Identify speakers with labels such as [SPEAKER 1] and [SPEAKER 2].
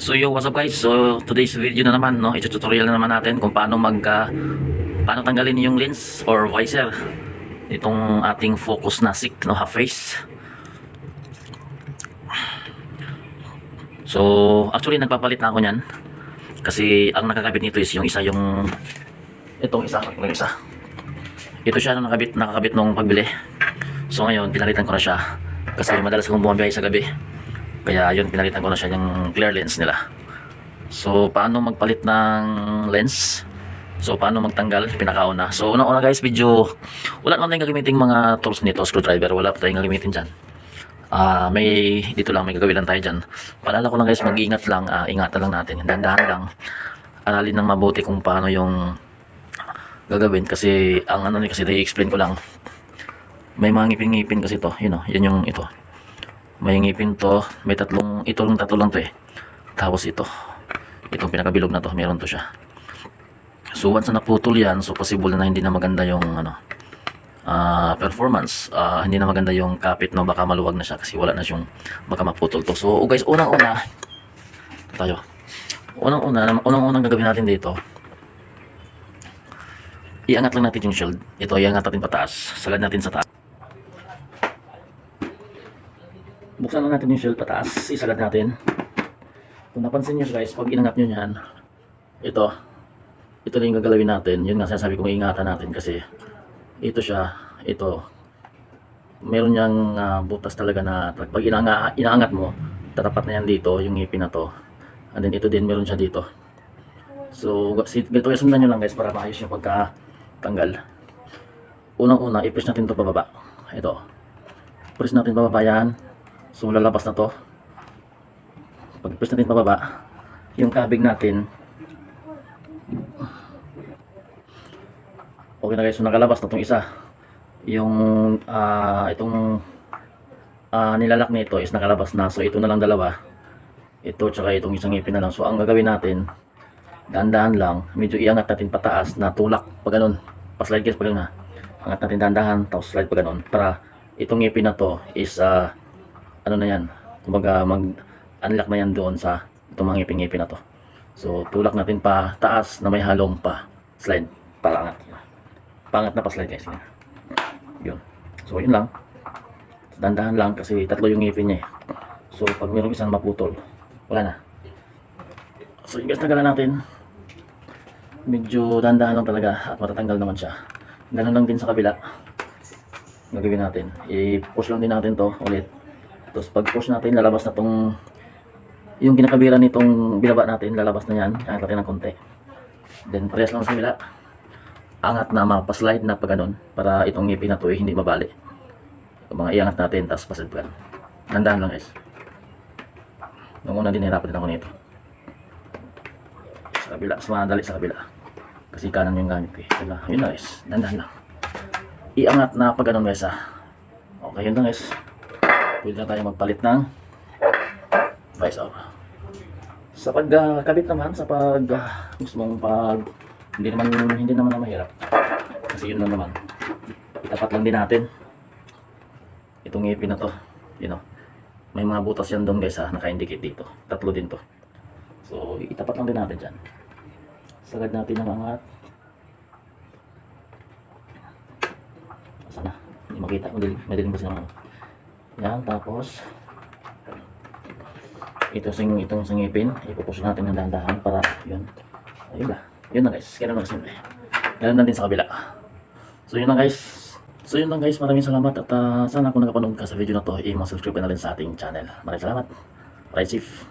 [SPEAKER 1] So yo, what's up guys? So today's video na naman, no, i-tutorial na naman natin kung paano paano tanggalin yung lens or visor itong ating focus na SICK, no, half face. So actually nagpapalit na ako niyan kasi ang nakakabit nito is yung isa, itong isa. Ito siya na nakakabit nung pagbili. So ngayon pinalitan ko na siya kasi madalas akong bumabiyahe sa gabi. Kaya yun, pinalitan ko na siya yung clear lens nila. So paano magpalit ng lens? So paano magtanggal? Pinakauna. So una guys, wala naman tayong gagamitin mga tools nito, screwdriver. Wala pa tayong gagamitin dyan. Dito lang may gagawin lang tayo dyan. Paalala ko lang guys, mag-iingat lang. Ingatan lang natin. Dahan-dahan lang. Aralin ng mabuti kung paano yung gagawin. Kasi ang kasi i-explain ko lang. May mga ngipin-ngipin kasi to. Yun yung ito. May ngipin to, may tatlo lang to eh. Tapos itong pinakabilog na to, meron to siya. So once na naputol yan, so possible na hindi na maganda yung performance. Hindi na maganda yung kapit, no, baka maluwag na siya kasi wala na siyang, baka maputol to. So guys, unang-una gagawin natin dito, iangat lang natin yung shield. Ito, iangat natin pataas, sagad natin sa taas. Buksan lang natin yung shield pataas, isagad natin. Kung napansin nyo guys, pag inangat nyo yan, ito na yung gagalawin natin. Yun nga sinasabi kong ingatan natin kasi ito meron niyang butas talaga na pag inaangat mo, tatapat na yan dito, yung ngipin na to. And then ito din, meron siya dito. So ganito guys, sundan nyo lang guys para maayos yung pagkatanggal. Unang-una, i-press natin ito pababa. Ito, press natin pababa yan. So lalabas na to. Pag press natin pababa, yung kabig natin, okay na guys. So nakalabas na itong isa. Yung nilalak nito is nakalabas na. So ito na lang dalawa. Ito tsaka itong isang ngipin na lang. So ang gagawin natin, dahan-dahan lang, medyo iangat natin pataas na tulak pag ganun. Pa-slide guys pag ganun. Angat natin dahan-dahan, tapos slide pag ganun. Para itong ngipin na to is ano na yan, kumbaga mag-unlock na yan doon sa itong mga ngipin-ngipin na to. So tulak natin pa taas na may halong pa slide para angat. Pangat na pa slide guys. Yun. So yun lang. Dandahan lang kasi tatlo yung ngipin niya eh. So pag mayroong isang maputol, wala na. So yung guys, tagalan natin. Medyo dandahan lang talaga at matatanggal naman siya. Ganun lang din sa kabila. Gagawin natin. I-push lang din natin to ulit. Tapos pag push natin, lalabas na tong yung kinakabira nitong binaba natin, lalabas na yan. Angat natin ng konti. Then parehas lang sa kabila. Angat na, mapaslide na pa ganun para itong ngipin na to hindi mabali. Mga iangat natin, tapos pasid pa ganun. Nandahan lang guys. Nung una din hirapan din ako nito. Sa kabila, mas madali sa kabila. Kasi kanan yung gamit ko eh. Yun na guys, nandahan lang. Iangat na pa ganun guys . Okay, yun lang guys. Pwede na tayo magpalit ng visor. Sa pagkabit naman, sa gusto mong hindi naman na mahirap. Kasi yun lang naman. Itapat lang din natin itong ngipin na to. May mga butas yan doon guys naka-indicate dito. Tatlo din to. So itapat lang din natin dyan. Sagad natin ang angat. Sana hindi makita. Madilim kasi naman. Yan, tapos itong singipin, ipupush natin ng dahan-dahan para yun. Ayun na guys, kaya lang simple. Ganun lang din sa kabila. So yun lang guys, maraming salamat at sana kung nakapanood ka sa video na to, mag-subscribe ka na rin sa ating channel. Maraming salamat. Ride safe.